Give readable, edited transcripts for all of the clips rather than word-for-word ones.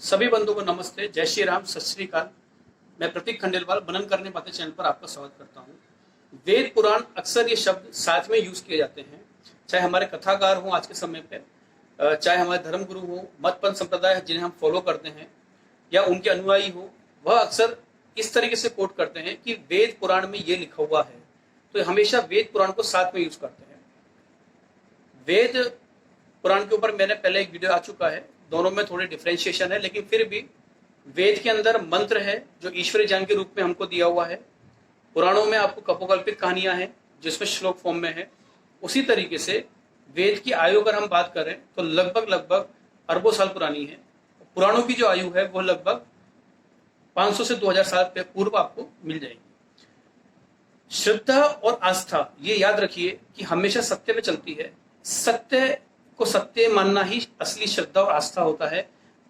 सभी बंधुओं को नमस्ते, जय श्री राम, सत श्री अकाल। मैं प्रतीक खंडेलवाल मनन करने बातें चैनल पर आपका स्वागत करता हूँ। वेद पुराण अक्सर ये शब्द साथ में यूज किए जाते हैं, चाहे हमारे कथाकार हों आज के समय पे, चाहे हमारे धर्म गुरु हों, मत पंथ संप्रदाय जिन्हें हम फॉलो करते हैं या उनके अनुयायी हो, वह अक्सर इस तरीके से कोट करते हैं कि वेद पुराण में ये लिखा हुआ है, तो हमेशा वेद पुराण को साथ में यूज करते हैं। वेद पुराण के ऊपर मैंने पहले एक वीडियो आ चुका है, दोनों में थोड़ी डिफरेंशिएशन है, लेकिन फिर भी वेद के अंदर मंत्र है जो ईश्वरीय ज्ञान के रूप में हमको दिया हुआ है। पुराणों में आपको कपोकल्पित कहानियां हैं जिसमें श्लोक फॉर्म में है। उसी तरीके से वेद की आयु अगर हम बात करें तो लगभग अरबों साल पुरानी है। पुराणों की जो आयु है वो लगभग 500 से 2000 साल पूर्व आपको मिल जाएगी। श्रद्धा और आस्था, ये याद रखिए कि हमेशा सत्य में चलती है। सत्य को सत्य मानना ही असली श्रद्धा और आस्था होता है।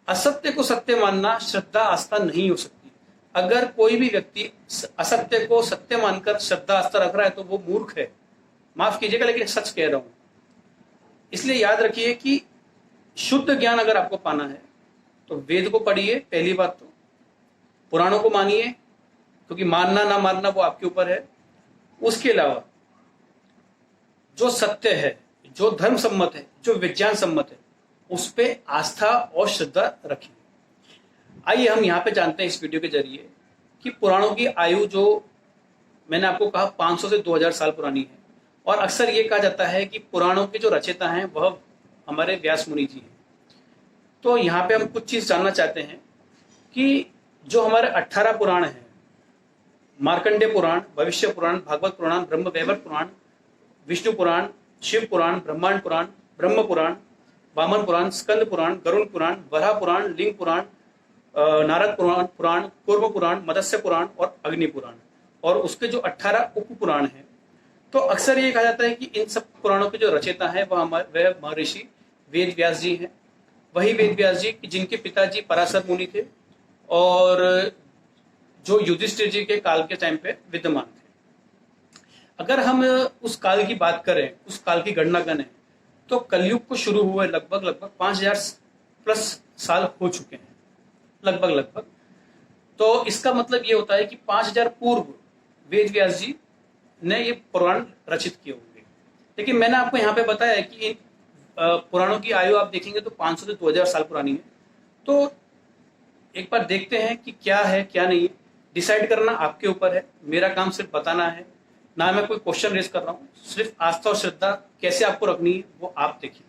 असत्य को सत्य मानना श्रद्धा आस्था नहीं हो सकती। अगर कोई भी व्यक्ति असत्य को सत्य मानकर श्रद्धा आस्था रख रहा है तो वो मूर्ख है। माफ कीजिएगा लेकिन सच कह रहा हूं। इसलिए याद रखिए कि शुद्ध ज्ञान अगर आपको पाना है तो वेद को पढ़िए, पहली बात तो पुराणों को मानिए, क्योंकि मानना ना मानना वो आपके ऊपर है। उसके अलावा जो सत्य है, जो धर्म सम्मत है, जो विज्ञान सम्मत है, उस पे आस्था और श्रद्धा रखिए। आइए हम यहाँ पे जानते हैं इस वीडियो के जरिए कि पुराणों की आयु जो मैंने आपको कहा 500 से 2000 साल पुरानी है। और अक्सर ये कहा जाता है कि पुराणों के जो रचयिता हैं वह हमारे व्यास मुनि जी हैं। तो यहाँ पे हम कुछ चीज जानना चाहते हैं कि जो हमारे 18 पुराण हैं, मार्कंडेय पुराण, भविष्य पुराण, भागवत पुराण, ब्रह्म वैवर्त पुराण, विष्णु पुराण, शिव पुराण, ब्रह्मांड पुराण, ब्रह्म पुराण, वामन पुराण, स्कंद पुराण, गरुण पुराण, वराह पुराण, लिंग पुराण, नारद पुराण, कूर्म पुराण, मत्स्य पुराण और अग्नि पुराण, और उसके जो 18 उप पुराण हैं। तो अक्सर ये कहा जाता है कि इन सब पुराणों के जो रचयिता हैं वह महर्षि वेद व्यास जी हैं। वही वेद व्यास जी जिनके पिताजी पराशर मुनि थे और जो युधिष्ठिर जी के काल के टाइम पे विद्यमान थे। अगर हम उस काल की बात करें, उस काल की गणना करें, तो कलयुग को शुरू हुए लगभग 5000 प्लस साल हो चुके हैं, लगभग। तो इसका मतलब ये होता है कि 5000 पूर्व वेद व्यास जी ने ये पुराण रचित किए होंगे। लेकिन मैंने आपको यहाँ पे बताया है कि इन पुराणों की आयु आप देखेंगे तो 500 से 2000 साल पुरानी है। तो एक बार देखते हैं कि क्या है क्या नहीं है। डिसाइड करना आपके ऊपर है, मेरा काम सिर्फ बताना है, ना मैं कोई क्वेश्चन रेज कर रहा हूं। सिर्फ आस्था और श्रद्धा कैसे आपको रखनी है वो आप देखिए।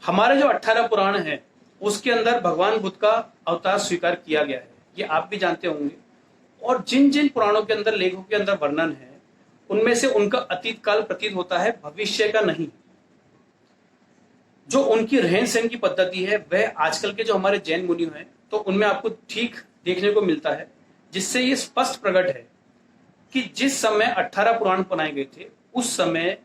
हमारे जो 18 पुराण है उसके अंदर भगवान बुद्ध का अवतार स्वीकार किया गया है, ये आप भी जानते होंगे। और जिन जिन पुराणों के अंदर, लेखों के अंदर वर्णन है, उनमें से उनका अतीत काल प्रतीत होता है, भविष्य का नहीं। जो उनकी रहन सहन की पद्धति है वह आजकल के जो हमारे जैन मुनि हैं तो उनमें आपको ठीक देखने को मिलता है, जिससे ये स्पष्ट प्रकट है कि जिस समय 18 पुराण बनाए गए थे उस समय,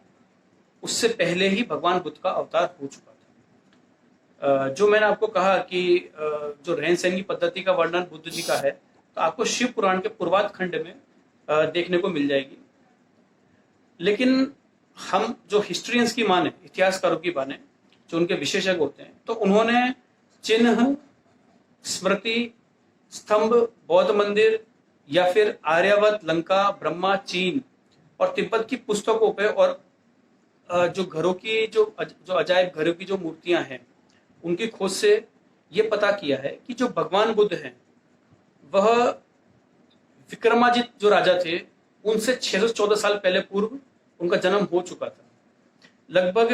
उससे पहले ही भगवान बुद्ध का अवतार हो चुका था। जो मैंने आपको कहा कि जो रहन सहन की पद्धति का वर्णन बुद्ध जी का है, तो आपको शिव पुराण के पूर्वाध खंड में देखने को मिल जाएगी। लेकिन हम जो हिस्ट्रियंस की माने, इतिहासकारों की माने, जो उनके विशेषज्ञ होते हैं, तो उन्होंने चिन्ह, स्मृति, स्तंभ, बौद्ध मंदिर या फिर आर्यावत, लंका, ब्रह्मा, चीन और तिब्बत की पुस्तकों पे और जो घरों की जो अजायब घरों की जो मूर्तियां हैं उनकी खोज से ये पता किया है कि जो भगवान बुद्ध हैं वह विक्रमादित्य जो राजा थे उनसे 614 साल पहले पूर्व उनका जन्म हो चुका था। लगभग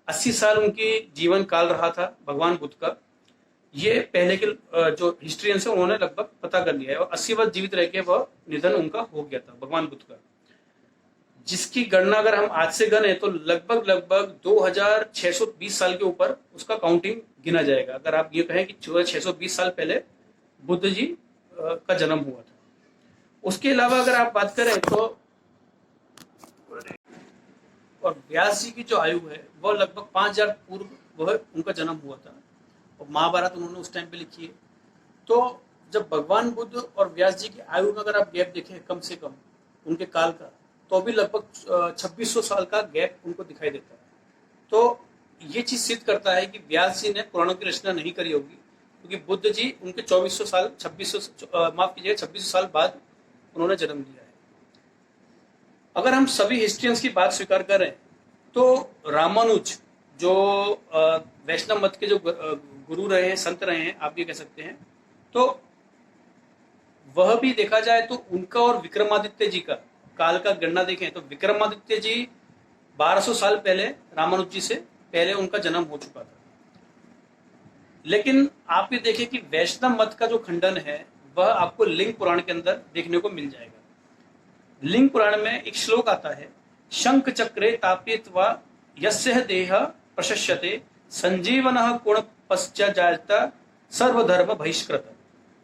80 साल उनकी जीवन काल रहा था भगवान बुद्ध का। ये पहले के जो हिस्ट्रियंस है उन्होंने लगभग पता कर लिया है, और 80 वर्ष जीवित रह के वह निधन उनका हो गया था भगवान बुद्ध का, जिसकी गणना अगर हम आज से गणे तो लगभग 2620 साल के ऊपर उसका काउंटिंग गिना जाएगा। अगर आप ये कहें कि 620 साल पहले बुद्ध जी का जन्म हुआ था। उसके अलावा अगर आप बात करें तो और व्यास जी की जो आयु है वह लगभग 5000 पूर्व वह उनका जन्म हुआ था, और महाभारत उन्होंने उस टाइम पे लिखी है। तो जब भगवान बुद्ध और व्यास जी की आयु में अगर आप गैप देखें कम से कम उनके काल का, तो भी लगभग 2600 साल का गैप उनको दिखाई देता है। तो ये चीज सिद्ध करता है कि व्यास जी ने पुराणों की रचना नहीं करी होगी, क्योंकि बुद्ध जी उनके 2400 साल 2600 माफ कीजिएगा 2600 साल बाद उन्होंने जन्म लिया है। अगर हम सभी हिस्ट्रियंस की बात स्वीकार करें तो रामानुज जो वैष्णव मत के जो गुरु रहे हैं, संत रहे हैं, आप ये कह सकते हैं, तो वह भी देखा जाए तो उनका और विक्रमादित्य जी का काल का गणना देखें तो विक्रमादित्य जी 1200 साल पहले रामानुज जी से पहले उनका जन्म हो चुका था। लेकिन आप ये देखें कि वैष्णव मत का जो खंडन है वह आपको लिंग पुराण के अंदर देखने को मिल जाएगा। लिंग पुराण में एक श्लोक आता है, शंख चक्रे तापित्वा यस्य देह प्रशस्यते संजीवनः कोण पश्चाजाता सर्वधर्म बहिष्कृत।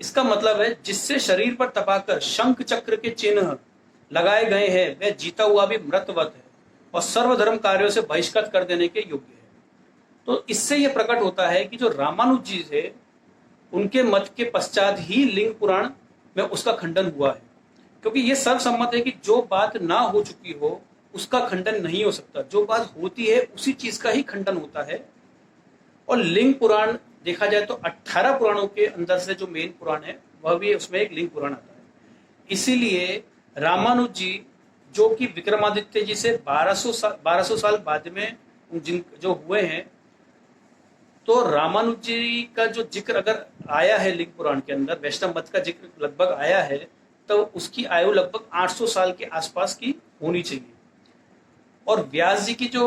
इसका मतलब है जिससे शरीर पर तपाकर शंख चक्र के चिन्ह लगाए गए हैं वह जीता हुआ भी मृतवत है और सर्वधर्म कार्यों से बहिष्कृत कर देने के योग्य है। तो इससे यह प्रकट होता है कि जो रामानुज जी थे उनके मत के पश्चात ही लिंग पुराण में उसका खंडन हुआ है, क्योंकि यह सर्वसम्मत है कि जो बात ना हो चुकी हो उसका खंडन नहीं हो सकता, जो बात होती है उसी चीज का ही खंडन होता है। और लिंग पुराण देखा जाए तो 18 पुराणों के अंदर से जो मेन पुराण है वह भी उसमें एक लिंग पुराण आता है। इसीलिए रामानुज जी जो कि विक्रमादित्य जी से 1200 साल बाद में जिन जो हुए हैं, तो रामानुज जी का जो जिक्र अगर आया है लिंग पुराण के अंदर, वैष्णव मत का जिक्र लगभग आया है, तो उसकी आयु लगभग 800 साल के आसपास की होनी चाहिए। और व्यास जी की जो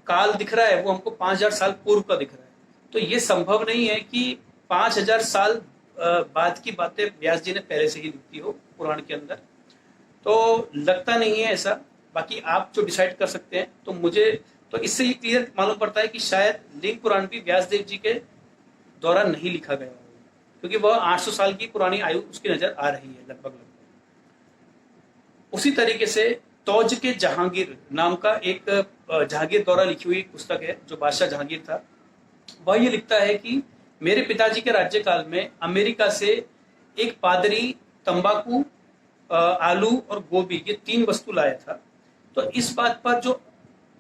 काल दिख रहा है वो हमको 5000 साल पूर्व का दिख रहा है। तो ये संभव नहीं है कि 5000 साल बाद की बातें व्यास जी ने पहले से ही लिखी हो पुराण के अंदर, तो लगता नहीं है ऐसा। बाकी आप जो डिसाइड कर सकते हैं। तो मुझे तो इससे ये क्लियर मालूम पड़ता है कि शायद लिंग पुराण भी व्यासदेव जी के द्वारा नहीं लिखा गया हो, क्योंकि वह 800 साल की पुरानी आयु उसकी नजर आ रही है लगभग। उसी तरीके से तौज के जहांगीर नाम का एक जहांगीर द्वारा लिखी हुई पुस्तक है, जो बादशाह जहांगीर था, वह ये लिखता है कि मेरे पिताजी के राज्यकाल में अमेरिका से एक पादरी तंबाकू, आलू और गोभी ये 3 वस्तु लाया था। तो इस बात पर जो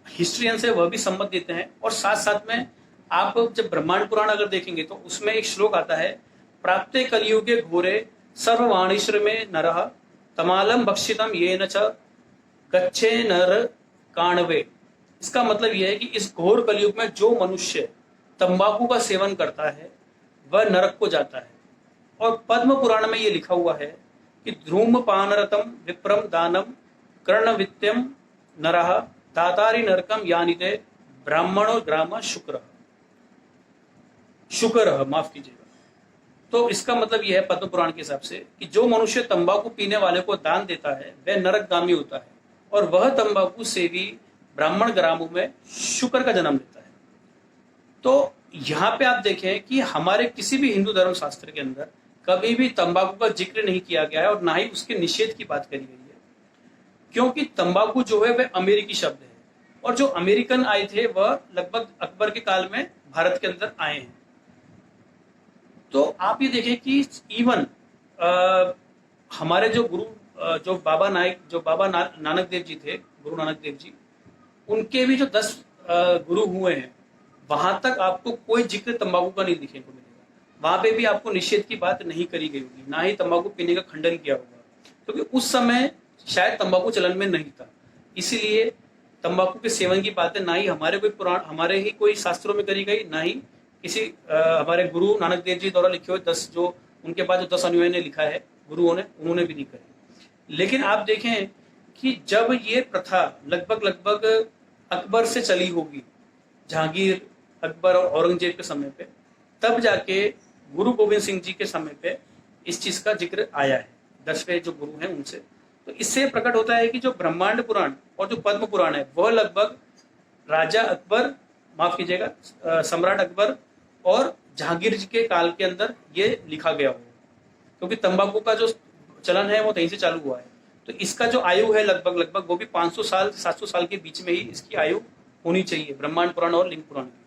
हिस्ट्रियंस है वह भी सम्मत देते हैं। और साथ साथ में आप जब ब्रह्मांड पुराण अगर देखेंगे तो उसमें एक श्लोक आता है, प्राप्ते कलियुगे घोरे सर्ववाणीश्र में नरः तमालम भक्षितम ये न च गच्छे नर काणवे। इसका मतलब यह है कि इस घोर कलयुग में जो मनुष्य तंबाकू का सेवन करता है वह नरक को जाता है। और पद्म पुराण में यह लिखा हुआ है कि धूमपानरतम विप्रम दानम कर्णवित्यम नरः दातारी नरकम यानिते ब्राह्मणो ग्राम शुक्र माफ कीजिएगा। तो इसका मतलब यह है पद्म पुराण के हिसाब से कि जो मनुष्य तंबाकू पीने वाले को दान देता है वह नरकगामी होता है और वह तंबाकू सेवी ब्राह्मण ग्रामों में शुक्र का जन्म लेता है। तो यहाँ पे आप देखें कि हमारे किसी भी हिंदू धर्म शास्त्र के अंदर कभी भी तंबाकू का जिक्र नहीं किया गया है और ना ही उसके निषेध की बात करी गई है, क्योंकि तंबाकू जो है वह अमेरिकी शब्द है और जो अमेरिकन आए थे वह लगभग अकबर के काल में भारत के अंदर आए हैं। तो आप ये देखें कि इवन हमारे जो गुरु जो बाबा नानक देव जी थे, गुरु नानक देव जी, उनके भी जो 10 गुरु हुए हैं वहां तक आपको कोई जिक्र तंबाकू का नहीं दिखने को मिलेगा। वहां पे भी आपको निषेध की बात नहीं करी गई होगी, ना ही तंबाकू पीने का खंडन किया होगा, क्योंकि उस समय शायद तंबाकू चलन में नहीं था। इसीलिए तंबाकू के सेवन की बातें ना ही हमारे ही कोई शास्त्रों में करी गई, ना ही किसी हमारे गुरु नानक देव जी द्वारा लिखे हुए 10 जो उनके बाद जो 10 अनुयायी ने लिखा है गुरुओं ने, उन्होंने भी नहीं करी। लेकिन आप देखें कि जब ये प्रथा लगभग अकबर से चली होगी, जहांगीर, अकबर और औरंगजेब के समय पे, तब जाके गुरु गोविंद सिंह जी के समय पे इस चीज का जिक्र आया है 10वें जो गुरु हैं उनसे। तो इससे प्रकट होता है कि जो ब्रह्मांड पुराण और जो पद्म पुराण है वह लगभग राजा अकबर, माफ कीजिएगा सम्राट अकबर और जहांगीर जी के काल के अंदर ये लिखा गया हो, क्योंकि तंबाकू का जो चलन है वो तहीं से चालू हुआ है। तो इसका जो आयु है लगभग वो भी 500 साल 700 साल के बीच में ही इसकी आयु होनी चाहिए, ब्रह्मांड पुराण और लिंग पुराण की।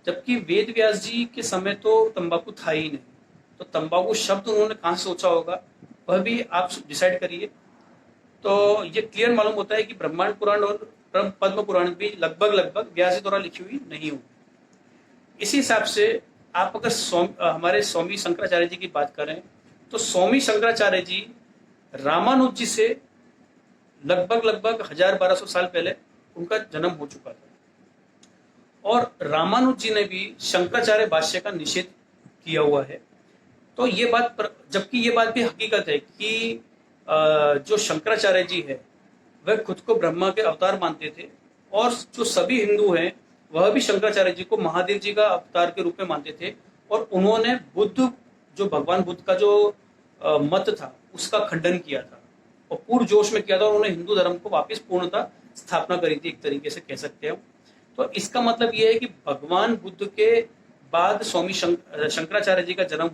जबकि वेद व्यास जी के समय तो तंबाकू था ही नहीं, तो तंबाकू शब्द उन्होंने कहाँ से सोचा होगा वह भी आप डिसाइड करिए। तो ये क्लियर मालूम होता है कि ब्रह्मांड पुराण और पद्म पुराण भी लगभग व्यास जी द्वारा लिखी हुई नहीं होगी। इसी हिसाब से आप अगर हमारे स्वामी शंकराचार्य जी की बात करें तो स्वामी शंकराचार्य जी रामानुज जी से लगभग लगभग 1200 साल पहले उनका जन्म हो चुका था। और रामानुज जी ने भी शंकराचार्य भाष्य का निषेध किया हुआ है। तो ये बात जबकि ये बात भी हकीकत है कि जो शंकराचार्य जी है वह खुद को ब्रह्मा के अवतार मानते थे, और जो सभी हिंदू हैं वह भी शंकराचार्य जी को महादेव जी का अवतार के रूप में मानते थे। और उन्होंने बुद्ध, जो भगवान बुद्ध का जो मत था उसका खंडन किया था और पूर्ण जोश में किया था, और उन्होंने हिंदू धर्म को वापस पूर्णतः स्थापना करी थी, एक तरीके से कह सकते हैं। तो इसका मतलब यह है कि भगवान बुद्ध के बाद स्वामी शंकराचार्य जी का जन्म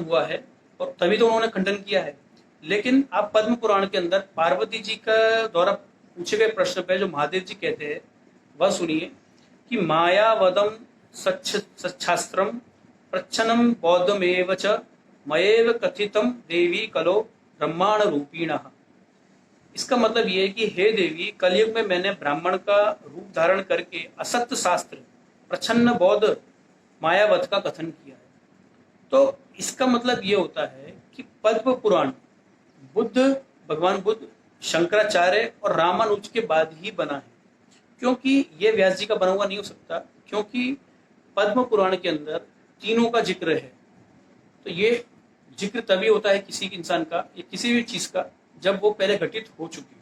हुआ है, और तभी तो उन्होंने खंडन किया है। लेकिन आप पद्म पुराण के अंदर पार्वती जी का द्वारा पूछे गए प्रश्न पे जो महादेव जी कहते हैं वह सुनिए कि मायावदम सच्छास्त्रम प्रच्छन्नम बौद्धमेव च मयेव कथितम देवी कलो ब्रह्मांड रूपिणः। इसका मतलब यह है कि हे देवी, कलयुग में मैंने ब्राह्मण का रूप धारण करके असत्य शास्त्र प्रच्छन्न बौद्ध मायावत का कथन किया है। तो इसका मतलब ये होता है कि पद्म पुराण भगवान बुद्ध, शंकराचार्य और रामानुज के बाद ही बना है, क्योंकि ये व्यास जी का बना हुआ नहीं हो सकता, क्योंकि पद्म पुराण के अंदर तीनों का जिक्र है। तो ये जिक्र तभी होता है किसी इंसान का या किसी भी चीज का जब वो पहले घटित हो चुकी है।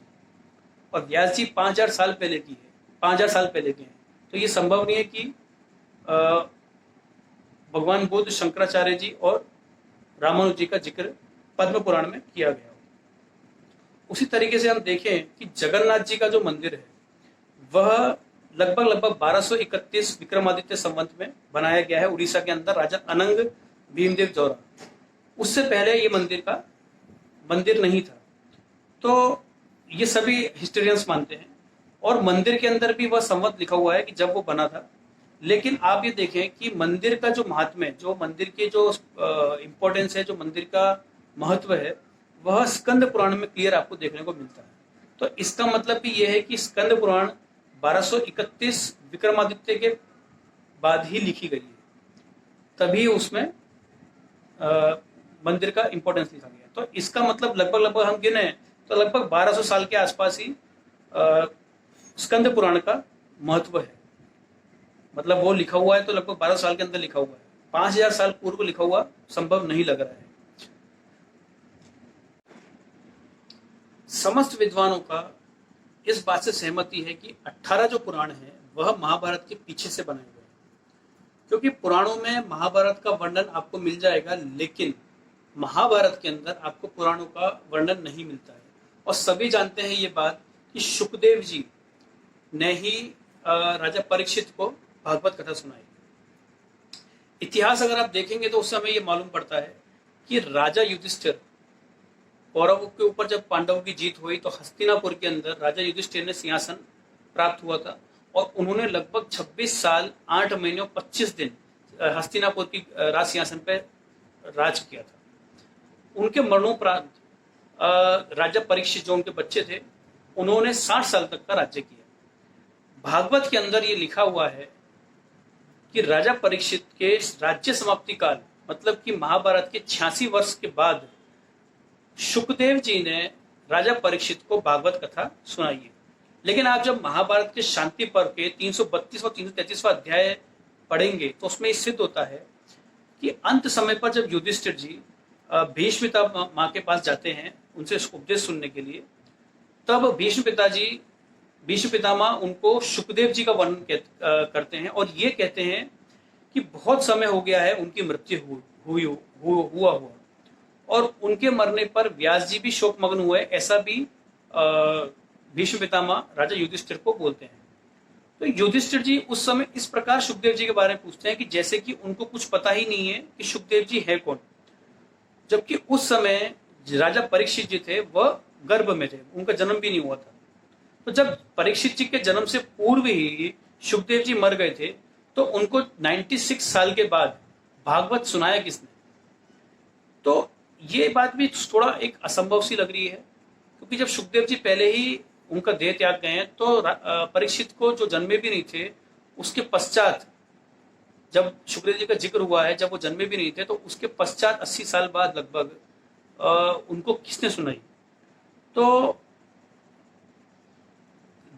और व्यास जी 5000 साल पहले की है, 5000 साल पहले के हैं। तो ये संभव नहीं है कि भगवान बुद्ध, शंकराचार्य जी और रामानुज जी का जिक्र पद्म पुराण में किया गया हो। उसी तरीके से हम देखें कि जगन्नाथ जी का जो मंदिर है वह लगभग 1231 विक्रमादित्य संवत में बनाया गया है, उड़ीसा के अंदर, राजा अनंग भीमदेव द्वारा। उससे पहले ये मंदिर नहीं था। तो ये सभी हिस्टोरियंस मानते हैं, और मंदिर के अंदर भी वह संवत लिखा हुआ है कि जब वो बना था। लेकिन आप ये देखें कि मंदिर का जो महात्म्य, जो मंदिर के जो इम्पोर्टेंस है, जो मंदिर का महत्व है, वह स्कंद पुराण में क्लियर आपको देखने को मिलता है। तो इसका मतलब भी यह है कि स्कंद पुराण 1231 विक्रमादित्य के बाद ही लिखी गई है, तभी उसमें मंदिर का इंपॉर्टेंस लिखा गया। तो इसका मतलब लगभग हम गिने तो लगभग 1200 साल के आसपास ही स्कंद पुराण का महत्व है। मतलब वो लिखा हुआ है तो लगभग 12 साल के अंदर लिखा हुआ है। 5000 साल पूर्व लिखा हुआ संभव नहीं लग रहा है। समस्त विद्वानों का इस बात से सहमति है कि 18 जो पुराण है वह महाभारत के पीछे से बनाए गए, क्योंकि पुराणों में महाभारत का वर्णन आपको मिल जाएगा, लेकिन महाभारत के अंदर आपको पुराणों का वर्णन नहीं मिलता है। और सभी जानते हैं ये बात कि शुकदेव जी ने ही राजा परीक्षित को भागवत कथा सुनाई। इतिहास अगर आप देखेंगे तो उससे हमें ये मालूम पड़ता है कि राजा युधिष्ठिर, कौरवों के ऊपर जब पांडवों की जीत हुई तो हस्तिनापुर के अंदर राजा युधिष्ठिर ने सिंहासन प्राप्त हुआ था, और उन्होंने लगभग 26 साल 8 महीने और 25 दिन हस्तिनापुर की राज सिंहासन पर राज किया था। उनके मरणोपरांत राजा परीक्षित, जो उनके बच्चे थे, उन्होंने 60 साल तक का राज्य किया। भागवत के अंदर ये लिखा हुआ है कि राजा परीक्षित के राज्य समाप्ति काल, मतलब कि महाभारत के 86 वर्ष के बाद, शुकदेव जी ने राजा परीक्षित को भागवत कथा सुनाई है। लेकिन आप जब महाभारत के शांति पर्व के 332 और 333वां अध्याय पढ़ेंगे तो उसमें सिद्ध होता है कि अंत समय पर जब युधिष्ठिर जी भीष्म माँ के पास जाते हैं उनसे उपदेश सुनने के लिए, तब भीष्म पितामह उनको शुकदेव जी का वर्णन करते हैं और ये कहते हैं कि बहुत समय हो गया है उनकी मृत्यु हुआ और उनके मरने पर व्यास जी भी शोकमग्न हुए, ऐसा भी भीष्म पितामह राजा युधिष्ठिर को बोलते हैं। तो युधिष्ठिर जी उस समय इस प्रकार शुकदेव जी के बारे में पूछते हैं कि जैसे कि उनको कुछ पता ही नहीं है कि शुकदेव जी है कौन, जबकि उस समय राजा परीक्षित जी थे वह गर्भ में थे, उनका जन्म भी नहीं हुआ था। तो जब परीक्षित जी के जन्म से पूर्व ही शुकदेव जी मर गए थे तो उनको 96 साल के बाद भागवत सुनाया किसने? तो ये बात भी थोड़ा एक असंभव सी लग रही है, क्योंकि जब शुकदेव जी पहले ही उनका देह त्याग गए हैं तो परीक्षित को जो जन्मे भी नहीं थे उसके पश्चात जब शुक्र जी का जिक्र हुआ है, जब वो जन्मे भी नहीं थे, तो उसके पश्चात 80 साल बाद लगभग उनको किसने सुनाई? तो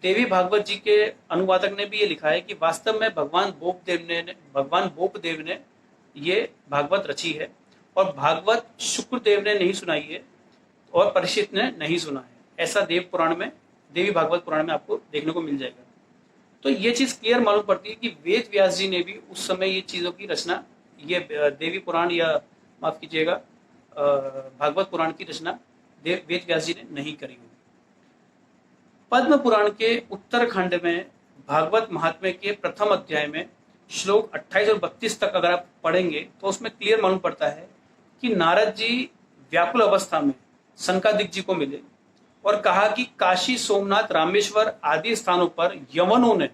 देवी भागवत जी के अनुवादक ने भी ये लिखा है कि वास्तव में भगवान बोपदेव ने ये भागवत रची है, और भागवत शुक्रदेव ने नहीं सुनाई है और परीक्षित ने नहीं सुना है। ऐसा देवी भागवत पुराण में आपको देखने को मिल जाएगा। तो ये चीज क्लियर मालूम पड़ती है कि वेद व्यास जी ने भी उस समय ये चीजों की रचना, ये देवी पुराण या माफ कीजिएगा भागवत पुराण की रचना वेद व्यास जी ने नहीं करी होगी। पद्म पुराण के उत्तरखंड में भागवत महात्म्य के प्रथम अध्याय में श्लोक 28 और 32 तक अगर आप पढ़ेंगे तो उसमें क्लियर मालूम पड़ता है कि नारद जी व्याकुल अवस्था में सनकादिक जी को मिले और कहा कि काशी, सोमनाथ, रामेश्वर आदि स्थानों पर यवनों ने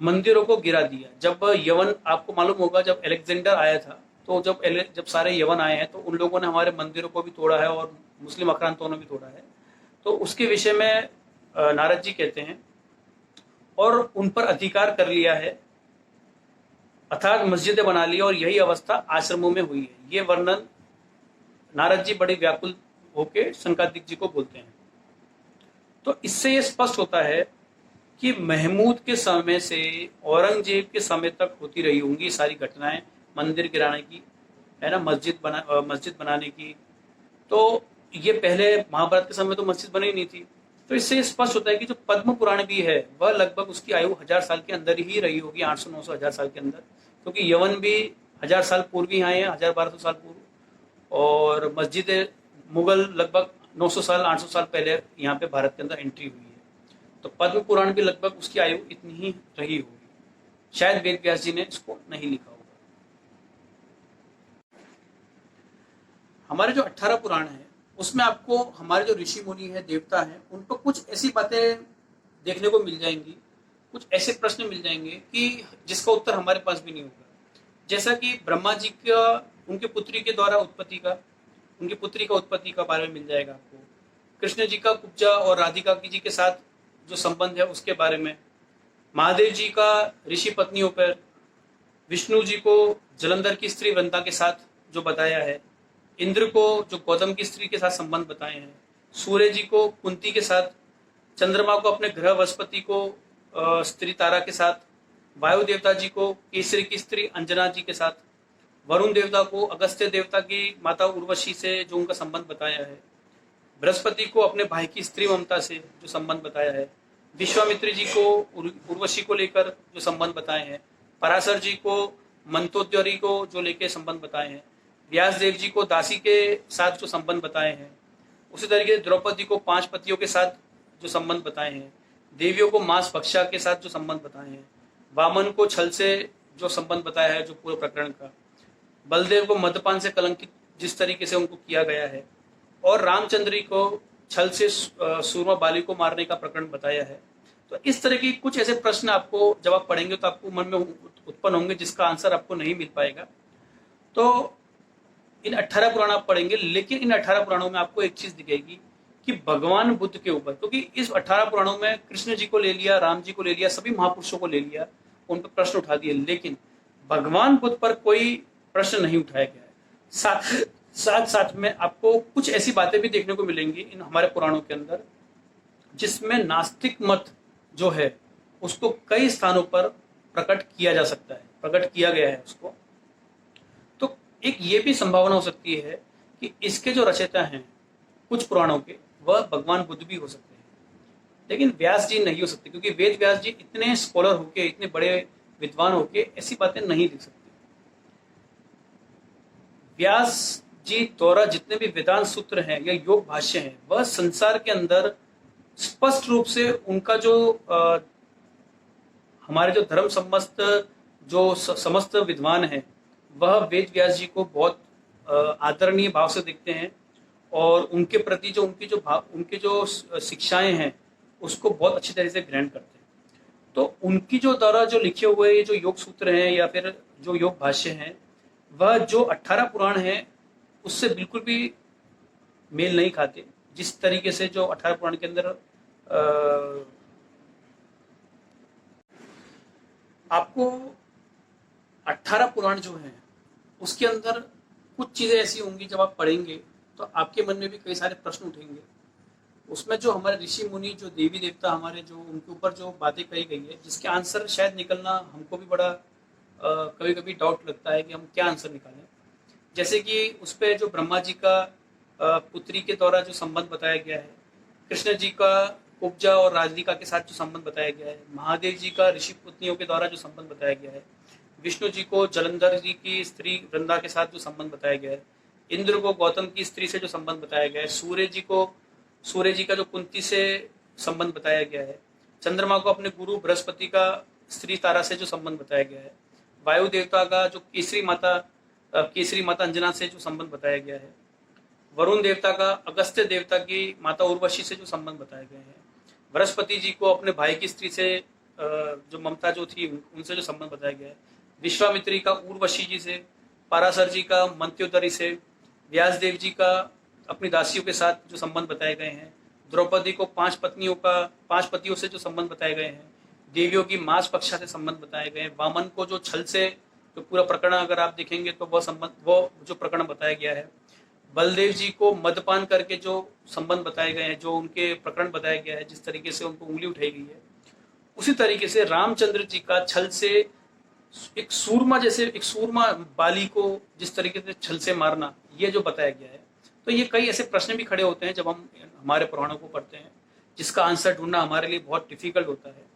मंदिरों को गिरा दिया। जब यवन, आपको मालूम होगा, जब अलेक्जेंडर आया था, तो जब सारे यवन आए हैं तो उन लोगों ने हमारे मंदिरों को भी तोड़ा है और मुस्लिम आक्रांतों ने भी तोड़ा है। तो उसके विषय में नारद जी कहते हैं, और उन पर अधिकार कर लिया है, अर्थात मस्जिदें बना ली, और यही अवस्था आश्रमों में हुई है। ये वर्णन नारद जी बड़े व्याकुल होके सनकादिक जी को बोलते हैं। तो इससे ये स्पष्ट होता है कि महमूद के समय से औरंगजेब के समय तक होती रही होंगी सारी घटनाएं, मंदिर गिराने की, है ना, मस्जिद बनाने की। तो ये पहले महाभारत के समय तो मस्जिद बनी नहीं थी। तो इससे ये स्पष्ट होता है कि जो पद्म पुराण भी है वह लगभग उसकी आयु 1000 साल के अंदर ही रही होगी, 800, 900, 1000 साल के अंदर, क्योंकि यवन भी 1000 साल पूर्व ही आए हैं, 1200 साल पूर्व, और मस्जिद मुगल लगभग 900 साल, 800 साल पहले यहाँ पे भारत के अंदर एंट्री हुई है। तो पद्म पुराण भी लगभग उसकी आयु इतनी ही रही होगी। शायद वेद व्यास जी ने इसको नहीं लिखा होगा। हमारे जो 18 पुराण है उसमें आपको हमारे जो ऋषि मुनि है, देवता है, उन पर कुछ ऐसी बातें देखने को मिल जाएंगी, कुछ ऐसे प्रश्न मिल जाएंगे कि जिसका उत्तर हमारे पास भी नहीं होगा। जैसा कि ब्रह्मा जी का उनकी पुत्री के द्वारा उनकी पुत्री का उत्पत्ति का बारे में मिल जाएगा आपको। कृष्ण जी का कुब्जा और राधिका जी के साथ जो संबंध है उसके बारे में, महादेव जी का ऋषि पत्नियों पर, विष्णु जी को जलंधर की स्त्री वृंदा के साथ जो बताया है, इंद्र को जो गौतम की स्त्री के साथ संबंध बताए हैं, सूर्य जी को कुंती के साथ, चंद्रमा को अपने ग्रह बृहस्पति को स्त्री तारा के साथ, वायु देवता जी को केसरी की स्त्री अंजना जी के साथ, वरुण देवता को अगस्त्य देवता की माता उर्वशी से जो उनका संबंध बताया है, बृहस्पति को अपने भाई की स्त्री ममता से जो संबंध बताया है, विश्वामित्र जी को उर्वशी को लेकर जो संबंध बताए हैं, पराशर जी को मंतोदरी को जो लेके संबंध बताए हैं, व्यास देव जी को दासी के साथ जो संबंध बताए हैं, उसी तरीके से द्रौपदी को 5 पतियों के साथ जो संबंध बताए हैं, देवियों को मांस भक्षा के साथ जो संबंध बताए हैं, वामन को छल से जो संबंध बताया है जो पूरे प्रकरण का, बलदेव को मद्यपान से कलंकित जिस तरीके से उनको किया गया है, और रामचंद्र को छल से सूरमा बाली को मारने का प्रकरण बताया है। तो इस तरह की कुछ ऐसे प्रश्न आपको जब आप पढ़ेंगे तो आपको मन में उत्पन्न होंगे जिसका आंसर आपको नहीं मिल पाएगा। तो इन 18 पुराण आप पढ़ेंगे, लेकिन इन 18 पुराणों में आपको एक चीज दिखेगी कि भगवान बुद्ध के ऊपर, क्योंकि इस 18 पुराणों में कृष्ण जी को ले लिया, राम जी को ले लिया, सभी महापुरुषों को ले लिया, उन पर प्रश्न उठा दिए, लेकिन भगवान बुद्ध पर कोई प्रश्न नहीं उठाया गया है। साथ में आपको कुछ ऐसी बातें भी देखने को मिलेंगी इन हमारे पुराणों के अंदर जिसमें नास्तिक मत जो है उसको कई स्थानों पर प्रकट किया जा सकता है, प्रकट किया गया है उसको। तो एक ये भी संभावना हो सकती है कि इसके जो रचयिता हैं कुछ पुराणों के, वह भगवान बुद्ध भी हो सकते हैं, लेकिन व्यास जी नहीं हो सकते, क्योंकि वेद व्यास जी इतने स्कॉलर होके, इतने बड़े विद्वान होके ऐसी बातें नहीं लिख सकते। व्यास जी द्वारा जितने भी वेदांत सूत्र हैं या योग भाष्य हैं, वह संसार के अंदर स्पष्ट रूप से उनका जो हमारे जो धर्म समस्त विद्वान हैं, वह वेद व्यास जी को बहुत आदरणीय भाव से देखते हैं, और उनके प्रति जो उनकी जो शिक्षाएं हैं उसको बहुत अच्छी तरह से ग्रहण करते हैं। तो उनकी जो द्वारा जो लिखे हुए जो योग सूत्र हैं या फिर जो योग भाष्य हैं, वह जो 18 पुराण हैं उससे बिल्कुल भी मेल नहीं खाते। जिस तरीके से जो 18 पुराण के अंदर आपको 18 पुराण जो हैं उसके अंदर कुछ चीजें ऐसी होंगी जब आप पढ़ेंगे तो आपके मन में भी कई सारे प्रश्न उठेंगे। उसमें जो हमारे ऋषि मुनि, जो देवी देवता हमारे, जो उनके ऊपर जो बातें कही गई है, जिसके आंसर शायद निकलना हमको भी बड़ा कभी कभी डाउट लगता है कि हम क्या आंसर निकालें। जैसे कि उस पर जो ब्रह्मा जी का पुत्री के द्वारा जो संबंध बताया गया है, कृष्ण जी का उपजा और राधिका के साथ जो संबंध बताया गया है, महादेव जी का ऋषि पत्नियों के द्वारा जो संबंध बताया गया है, विष्णु जी को जलंधर जी की स्त्री वृंदा के साथ जो संबंध बताया गया है, इंद्र को गौतम की स्त्री से जो संबंध बताया गया है, सूर्य जी का जो कुंती से संबंध बताया गया है, चंद्रमा को अपने गुरु बृहस्पति का स्त्री तारा से जो संबंध बताया गया है, वायु देवता का जो केसरी माता अंजना से जो संबंध बताया गया है, वरुण देवता का अगस्त्य देवता की माता उर्वशी से जो संबंध बताए गए हैं, बृहस्पति जी को अपने भाई की स्त्री से जो ममता जो थी उनसे जो संबंध बताया गया है, विश्वामित्री का उर्वशी जी से, पाराशर जी का मंत्योदरी से, व्यास देव जी का अपनी दासियों के साथ जो संबंध बताए गए हैं, द्रौपदी को 5 पतियों से जो संबंध बताए गए हैं, देवियों की मास पक्षा से संबंध बताए गए हैं, वामन को जो छल से जो पूरा प्रकरण अगर आप देखेंगे तो वो जो प्रकरण बताया गया है, बलदेव जी को मदपान करके जो संबंध बताए गए हैं, जो उनके प्रकरण बताया गया है, जिस तरीके से उनको उंगली उठाई गई है, उसी तरीके से रामचंद्र जी का छल से एक सूरमा बाली को जिस तरीके से छल से मारना, ये जो बताया गया है। तो ये कई ऐसे प्रश्न भी खड़े होते हैं जब हम हमारे पुराणों को पढ़ते हैं, जिसका आंसर ढूंढना हमारे लिए बहुत डिफिकल्ट होता है।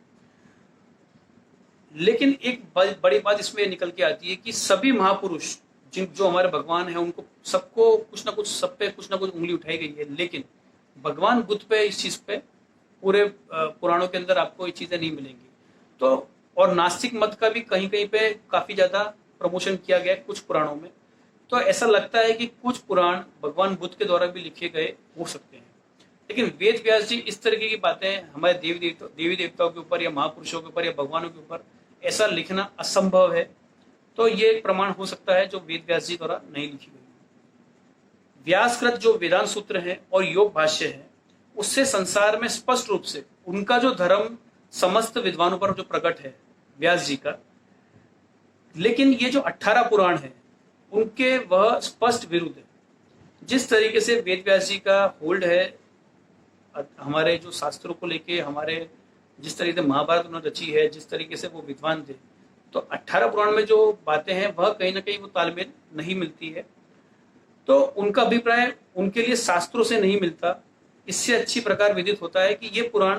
लेकिन एक बड़ी बात इसमें निकल के आती है कि सभी महापुरुष जो हमारे भगवान हैं, उनको सबको सब पे कुछ ना कुछ उंगली उठाई गई है, लेकिन भगवान बुद्ध पे इस चीज पे पूरे पुराणों के अंदर आपको ये चीजें नहीं मिलेंगी। तो और नास्तिक मत का भी कहीं कहीं पे काफी ज्यादा प्रमोशन किया गया है कुछ पुराणों में। तो ऐसा लगता है कि कुछ पुराण भगवान बुद्ध के द्वारा भी लिखे गए हो सकते हैं, लेकिन वेद व्यास जी इस तरीके की बातें हमारे देवी देवताओं के ऊपर या महापुरुषों के ऊपर या भगवानों के ऊपर ऐसा लिखना असंभव है। तो ये प्रमाण हो सकता है जो वेद व्यास जी द्वारा नहीं लिखी गई। व्यासकृत जो वेदांत सूत्र है और योग भाष्य है, उससे संसार में स्पष्ट रूप से उनका जो धर्म समस्त विद्वानों पर जो प्रकट है व्यास जी का, लेकिन ये जो 18 पुराण है उनके वह स्पष्ट विरुद्ध है। जिस तरीके से वेद व्यास जी का होल्ड है हमारे जो शास्त्रों को लेके, हमारे जिस तरीके से महाभारत उन्होंने रची है, जिस तरीके से वो विद्वान थे, तो 18 पुराण में जो बातें हैं वह कहीं ना कहीं वो तालमेल नहीं मिलती है। तो उनका अभिप्राय उनके लिए शास्त्रों से नहीं मिलता। इससे अच्छी प्रकार विदित होता है कि ये पुराण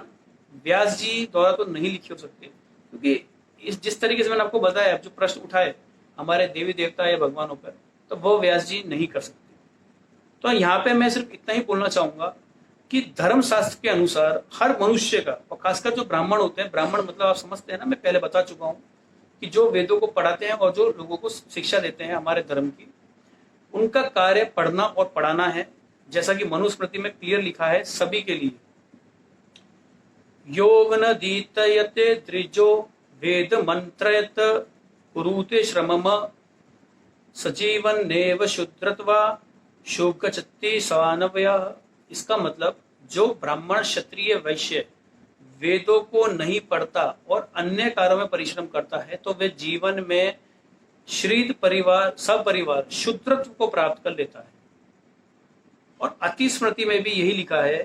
व्यास जी द्वारा तो नहीं लिखे हो सकते, क्योंकि जिस तरीके से मैंने आपको बताया, जो प्रश्न उठाए हमारे देवी देवता या भगवानों पर, तो वो व्यास जी नहीं कर सकते। तो यहाँ पे मैं सिर्फ इतना ही बोलना चाहूंगा कि धर्म शास्त्र के अनुसार हर मनुष्य का, और खासकर जो ब्राह्मण होते हैं, ब्राह्मण मतलब आप समझते हैं ना, मैं पहले बता चुका हूँ कि जो वेदों को पढ़ाते हैं और जो लोगों को शिक्षा देते हैं हमारे धर्म की, उनका कार्य पढ़ना और पढ़ाना है। जैसा कि मनुस्मृति में क्लियर लिखा है सभी के लिए, योग न दीतयते द्विजो वेद मंत्रयत कुरुते श्रमम सजीवन नेव शुद्रत्वा शोकचत्ति सवानवया। इसका मतलब जो ब्राह्मण क्षत्रिय वैश्य वेदों को नहीं पढ़ता और अन्य कार्यों में परिश्रम करता है, तो वे जीवन में श्रीद परिवार सपरिवार शुद्रत्व को प्राप्त कर लेता है। और अति स्मृति में भी यही लिखा है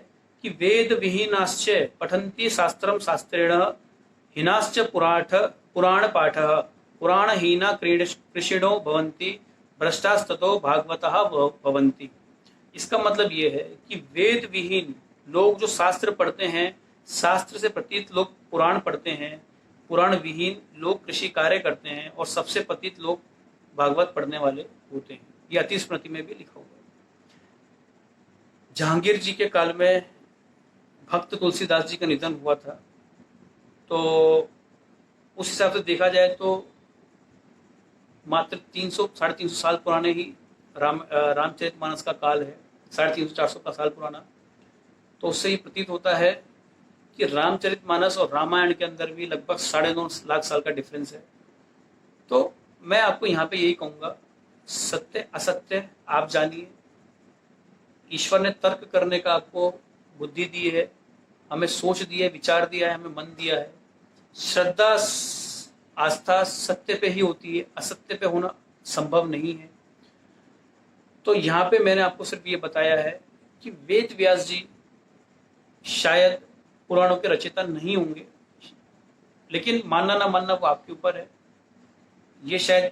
कि वेद विहीनाश्च पठन्ति शास्त्रम शास्त्रेण हीनाश्च पुराण पाठ पुराणहीना कृषिणो भवन्ति भ्रष्टास्ततो भागवतः भवन्ति। इसका मतलब ये है कि वेद विहीन लोग जो शास्त्र पढ़ते हैं, शास्त्र से प्रतीत लोग पुराण पढ़ते हैं, पुराण विहीन लोग कृषि कार्य करते हैं, और सबसे पतित लोग भागवत पढ़ने वाले होते हैं। ये अति स्मृति में भी लिखा हुआ है। जहांगीर जी के काल में भक्त तुलसीदास जी का निधन हुआ था, तो उस हिसाब से देखा जाए तो मात्र 300-350 साल पुराने ही रामचरितमानस का काल है, 350-400 का साल पुराना। तो उससे ही प्रतीत होता है कि रामचरितमानस और रामायण के अंदर भी लगभग 9.5 लाख साल का डिफरेंस है। तो मैं आपको यहाँ पे यही कहूँगा, सत्य असत्य आप जानिए। ईश्वर ने तर्क करने का आपको बुद्धि दी है, हमें सोच दी है, विचार दिया है, हमें मन दिया है। श्रद्धा आस्था सत्य पे ही होती है, असत्य पे होना संभव नहीं है। तो यहाँ पे मैंने आपको सिर्फ ये बताया है कि वेद व्यास जी शायद पुराणों के रचयिता नहीं होंगे, लेकिन मानना ना मानना वो आपके ऊपर है। ये शायद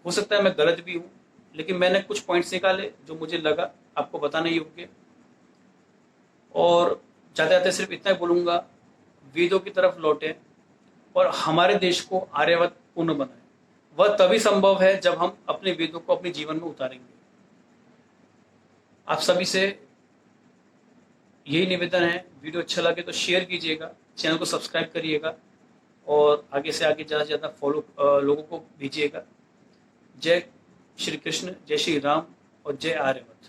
हो सकता है मैं गलत भी हूँ, लेकिन मैंने कुछ पॉइंट्स निकाले जो मुझे लगा आपको बताने योग्य। और जाते जाते सिर्फ इतना ही बोलूँगा, वेदों की तरफ लौटें और हमारे देश को आर्यवत पूर्ण बनाएं। वह तभी संभव है जब हम अपने वेदों को अपने जीवन में उतारेंगे। आप सभी से यही निवेदन है, वीडियो अच्छा लगे तो शेयर कीजिएगा, चैनल को सब्सक्राइब करिएगा और आगे से आगे ज़्यादा से ज़्यादा लोगों को भेजिएगा। जय श्री कृष्ण, जय श्री राम और जय आर्यवत।